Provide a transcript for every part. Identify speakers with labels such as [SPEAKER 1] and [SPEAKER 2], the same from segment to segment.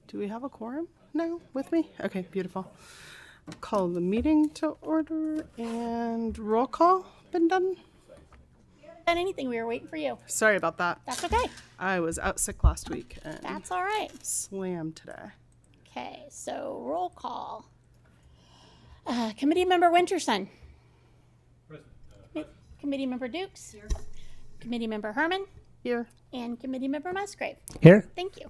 [SPEAKER 1] Do we have a quorum now with me? Okay, beautiful. Call the meeting to order and roll call. Been done?
[SPEAKER 2] Done anything. We were waiting for you.
[SPEAKER 1] Sorry about that.
[SPEAKER 2] That's okay.
[SPEAKER 1] I was out sick last week and
[SPEAKER 2] That's all right.
[SPEAKER 1] slammed today.
[SPEAKER 2] Okay, so roll call. Committee member Winterson. Committee member Dukes. Here. Committee member Herman.
[SPEAKER 1] Here.
[SPEAKER 2] And committee member Musgrave.
[SPEAKER 3] Here.
[SPEAKER 2] Thank you.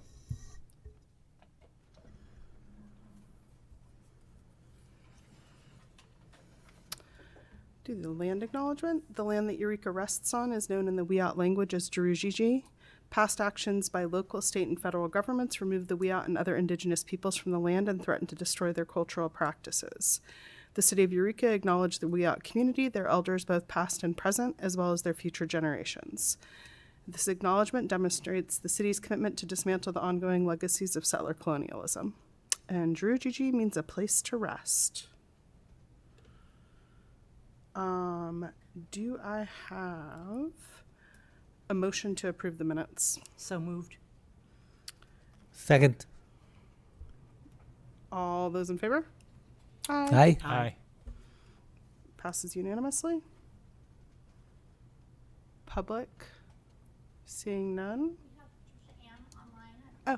[SPEAKER 1] Do the land acknowledgement. The land that Eureka rests on is known in the Wiyot language as Jerujiji. Past actions by local, state, and federal governments removed the Wiyot and other indigenous peoples from the land and threatened to destroy their cultural practices. The city of Eureka acknowledged the Wiyot community, their elders both past and present, as well as their future generations. This acknowledgement demonstrates the city's commitment to dismantle the ongoing legacies of settler colonialism. And Jerujiji means a place to rest. Do I have a motion to approve the minutes?
[SPEAKER 4] So moved.
[SPEAKER 3] Second.
[SPEAKER 1] All those in favor?
[SPEAKER 3] Aye.
[SPEAKER 4] Aye.
[SPEAKER 1] Passes unanimously. Public? Seeing none? Oh.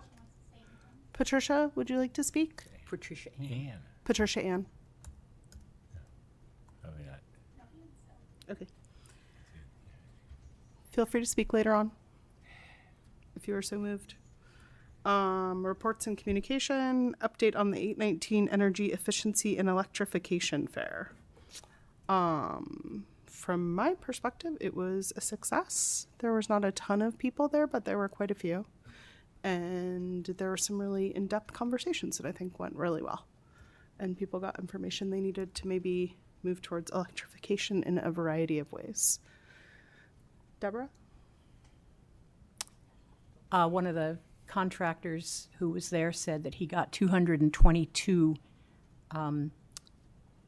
[SPEAKER 1] Patricia, would you like to speak?
[SPEAKER 4] Patricia Ann.
[SPEAKER 1] Patricia Ann.
[SPEAKER 4] Oh, yeah.
[SPEAKER 1] Okay. Feel free to speak later on, if you are so moved. Reports and communication, update on the 819 Energy Efficiency and Electrification Fair. From my perspective, it was a success. There was not a ton of people there, but there were quite a few. And there were some really in-depth conversations that I think went really well. And people got information they needed to maybe move towards electrification in a variety of ways. Deborah?
[SPEAKER 4] One of the contractors who was there said that he got 222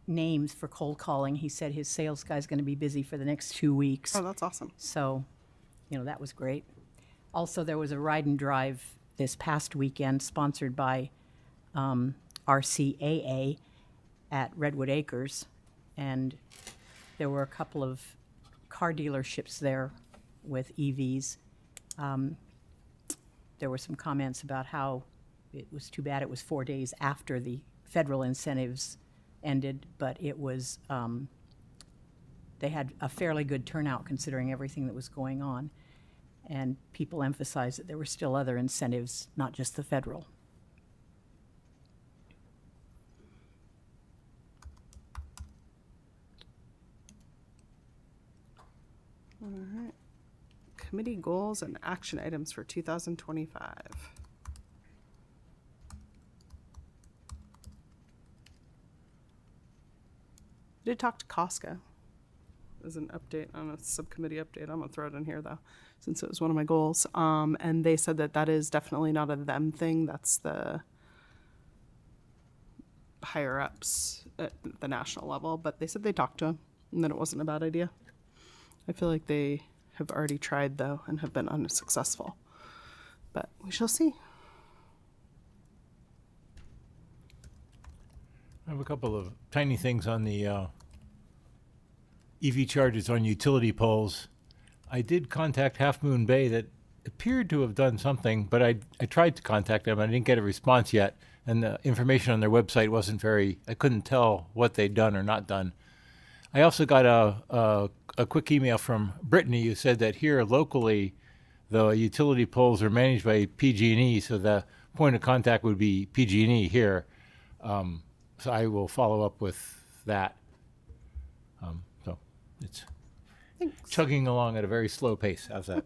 [SPEAKER 4] names for cold calling. He said his sales guy's going to be busy for the next 2 weeks.
[SPEAKER 1] Oh, that's awesome.
[SPEAKER 4] So, that was great. Also, there was a ride and drive this past weekend sponsored by RCAA at Redwood Acres. And there were a couple of car dealerships there with EVs. There were some comments about how it was too bad it was 4 days after the federal incentives ended, but it was, they had a fairly good turnout considering everything that was going on. And people emphasized that there were still other incentives, not just the federal.
[SPEAKER 1] All right. Committee goals and action items for 2025. I did talk to Costco as an update on a subcommittee update. I'm gonna throw it in here though, since it was one of my goals. And they said that is definitely not a them thing. That's the higher ups at the national level. But they said they talked to him and that it wasn't a bad idea. I feel like they have already tried, though, and have been unsuccessful. But we shall see.
[SPEAKER 5] I have a couple of tiny things on the EV chargers on utility poles. I did contact Half Moon Bay that appeared to have done something, but I tried to contact them. I didn't get a response yet, and the information on their website wasn't I couldn't tell what they'd done or not done. I also got a quick email from Brittany who said that here locally, the utility poles are managed by PG&E, so the point of contact would be PG&E here. So I will follow up with that. So it's
[SPEAKER 1] Thanks.
[SPEAKER 5] chugging along at a very slow pace. How's that?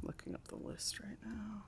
[SPEAKER 1] Looking up the list right now.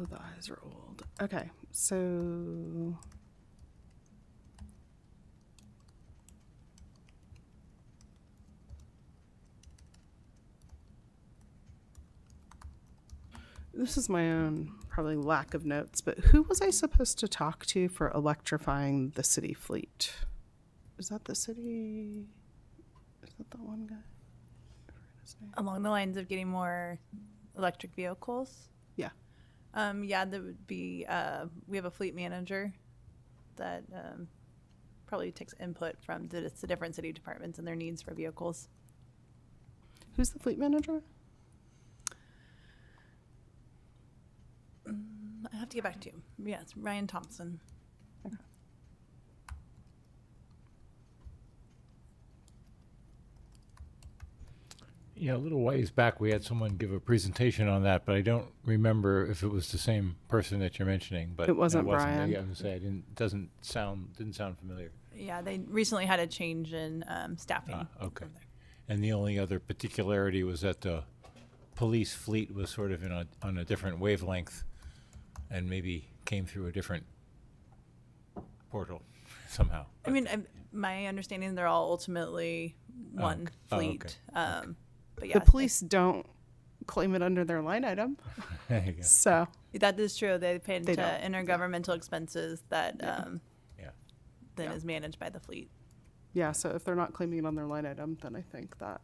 [SPEAKER 1] the eyes are old. Okay, so this is my own probably lack of notes, but who was I supposed to talk to for electrifying the city fleet? Is that the city? Is that the one guy? I forget his name.
[SPEAKER 3] Along the lines of getting more electric vehicles.
[SPEAKER 1] Yeah.
[SPEAKER 3] Yeah, that would be, we have a fleet manager that probably takes input from the different city departments and their needs for vehicles.
[SPEAKER 1] Who's the fleet manager?
[SPEAKER 3] I have to get back to you. Yeah, it's Ryan Thompson.
[SPEAKER 5] Yeah, a little ways back, we had someone give a presentation on that, but I don't remember if it was the same person that you're mentioning. But
[SPEAKER 1] It wasn't Brian.
[SPEAKER 5] Yeah, I was gonna say didn't sound familiar.
[SPEAKER 3] Yeah, they recently had a change in staffing.
[SPEAKER 5] Okay. And the only other particularity was that the police fleet was sort of on a different wavelength, and maybe came through a different portal somehow.
[SPEAKER 3] I mean, my understanding, they're all ultimately one fleet.
[SPEAKER 5] Okay.
[SPEAKER 3] But yeah,
[SPEAKER 1] The police don't claim it under their line item.
[SPEAKER 5] There you go.
[SPEAKER 1] So,
[SPEAKER 3] that is true. They pay into
[SPEAKER 1] don't.
[SPEAKER 3] intergovernmental expenses that
[SPEAKER 5] Yeah.
[SPEAKER 3] then
[SPEAKER 1] Yeah.
[SPEAKER 3] is managed by the fleet.
[SPEAKER 1] yeah, so if they're not claiming it on their line item, then I think that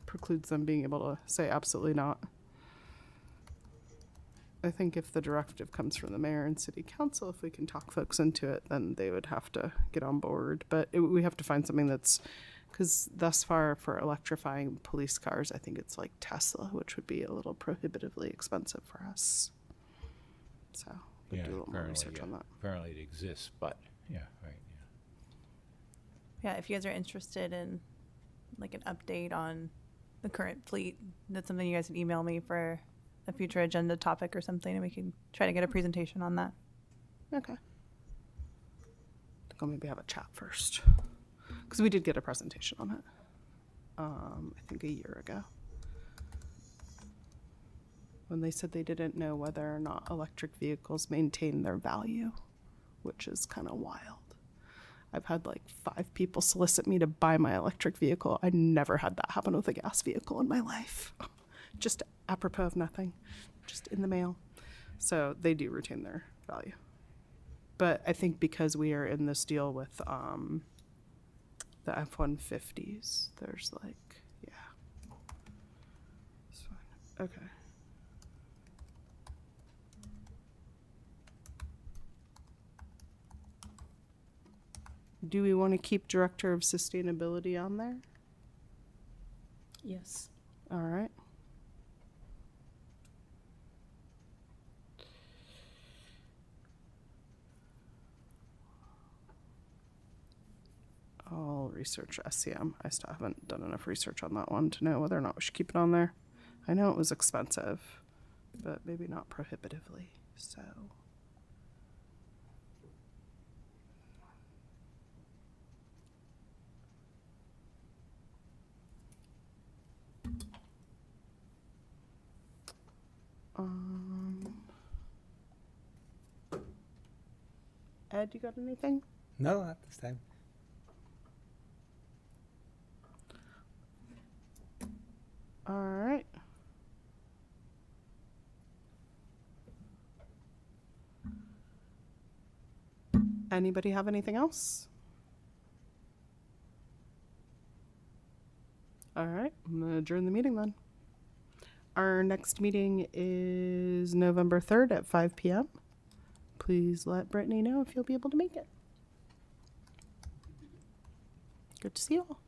[SPEAKER 1] precludes them being able to say absolutely not. I think if the directive comes from the mayor and city council, if we can talk folks into it, then they would have to get on board. But we have to find something that's, because thus far for electrifying police cars, I think it's like Tesla, which would be a little prohibitively expensive for us. So we'll do a little more research on that.
[SPEAKER 5] Apparently it exists, but yeah, right.
[SPEAKER 3] Yeah, if you guys are interested in like an update on the current fleet, that's something you guys can email me for a future agenda topic or something, and we can try to get a presentation on that.
[SPEAKER 1] Okay. I think I'll maybe have a chat first. Because we did get a presentation on it, I think a year ago. When they said they didn't know whether or not electric vehicles maintain their value, which is kind of wild. I've had like 5 people solicit me to buy my electric vehicle. I never had that happen with a gas vehicle in my life. Just apropos of nothing, just in the mail. So they do retain their value. But I think because we are in this deal with the F-150s, there's like, yeah. It's fine. Okay. Do we want to keep Director of Sustainability on there?
[SPEAKER 4] Yes.
[SPEAKER 1] All right. I'll research SCM. I still haven't done enough research on that one to know whether or not we should keep it on there. I know it was expensive, but maybe not prohibitively, so. Ed, you got anything?
[SPEAKER 6] No, not this time.
[SPEAKER 1] All right. Anybody have anything else? All right, I'm gonna adjourn the meeting then. Our next meeting is November 3rd at 5 p.m. Please let Brittany know if you'll be able to make it. Good to see you all.